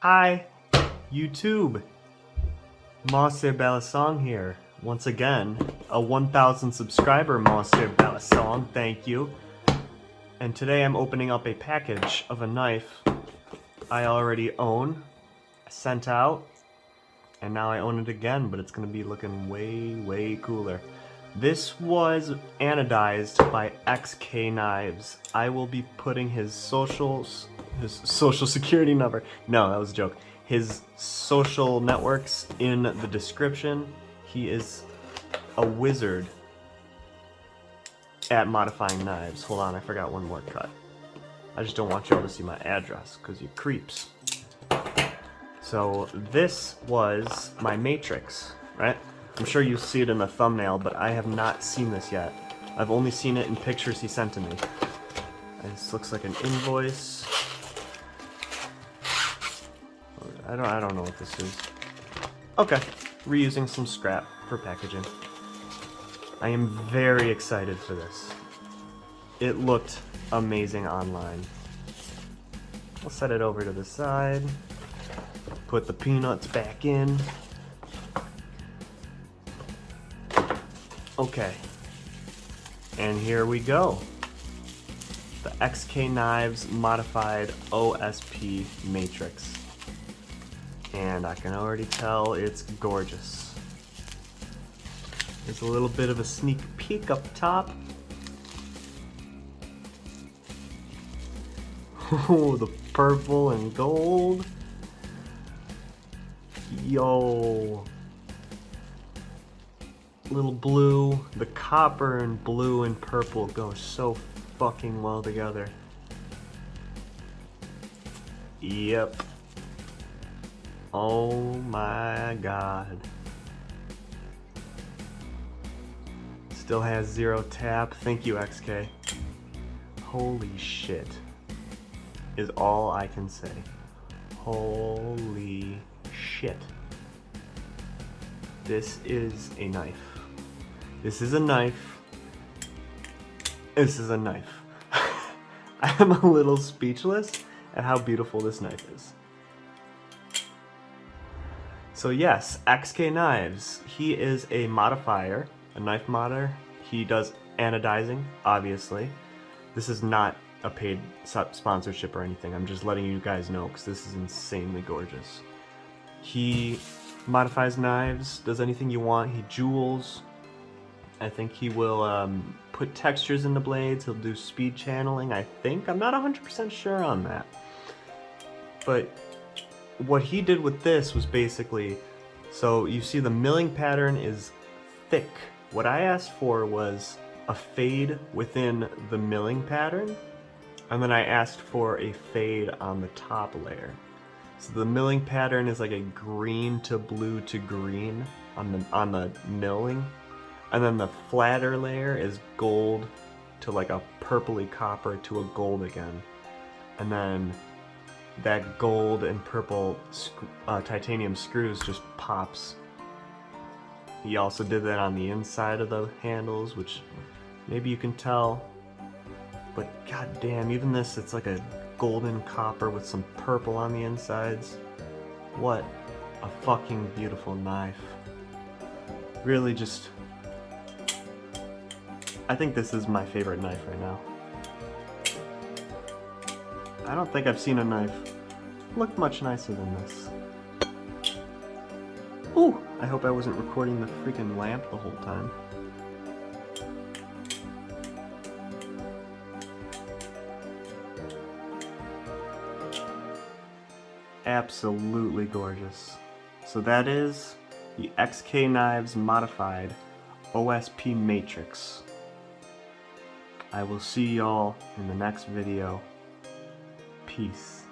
Hi, YouTube. Monster Balisong here. Once again, a 1,000 subscriber Monster Balisong, thank you. And today I'm opening up a package of a knife I already own, sent out, and now I own it again, but it's going to be looking way cooler. This was anodized by XK Knives. I will be putting his social security number, no, that was a joke, his social networks in the description. He is a wizard at modifying knives. Hold on, I forgot one more cut. I just don't want y'all to see my address, because you creeps. So this was my matrix, right? I'm sure you see it in the thumbnail, but I have not seen this yet. I've only seen it in pictures he sent to me. This looks like an invoice. I don't know what this is. Okay, reusing some scrap for packaging. I am very excited for this. It looked amazing online. I'll set it over to the side. Put the peanuts back in. Okay, and here we go. The XK Knives Modified OSP Matrix. And I can already tell it's gorgeous. There's a little bit of a sneak peek up top. Oh, the purple and gold. Yo. Little blue, the copper and blue and purple go so fucking well together. Yep. Oh my god. Still has 0 tap. Thank you, XK. Holy shit. Is all I can say. Holy shit. This is a knife. This is a knife. This is a knife. I am a little speechless at how beautiful this knife is. So yes, XK Knives. He is a modifier, a knife modder. He does anodizing, obviously. This is not a paid sponsorship or anything. I'm just letting you guys know because this is insanely gorgeous. He modifies knives, does anything you want. He jewels. I think he will put textures in the blades. He'll do speed channeling, I think. I'm not 100% sure on that. But what he did with this was basically, so you see the milling pattern is thick. What I asked for was a fade within the milling pattern, and then I asked for a fade on the top layer. So the milling pattern is like a green to blue to green on the milling, and then the flatter layer is gold to like a purpley copper to a gold again, and then that gold and purple titanium screws just pops. He also did that on the inside of the handles, which maybe you can tell, but goddamn, even this, it's like a golden copper with some purple on the insides. What a fucking beautiful knife. Really just, I think this is my favorite knife right now. I don't think I've seen a knife look much nicer than this. Ooh, I hope I wasn't recording the freaking lamp the whole time. Absolutely gorgeous. So that is the XK Knives Modified OSP Matrix. I will see y'all in the next video. Peace.